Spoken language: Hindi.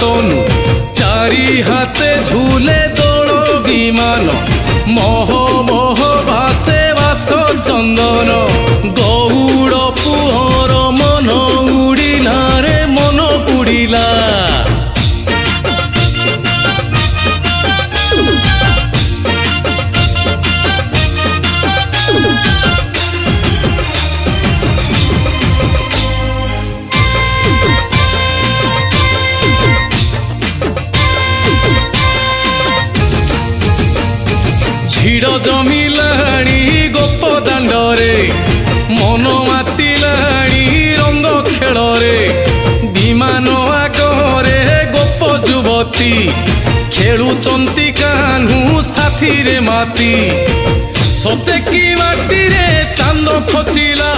तनु चारि हाथे झूले दौड़ विमान मोह मोह भासे वास चंदन गौड़ पुहर मन उड़िला रे मन उड़िला भिड़ जमिलाणी गोप दांडरे मन मातिलाणी रंग खेलरे विमान आगरे गोप युवती खेलुचंती कान्हू साथी रे माती सते की माटी रे चांद खसिला।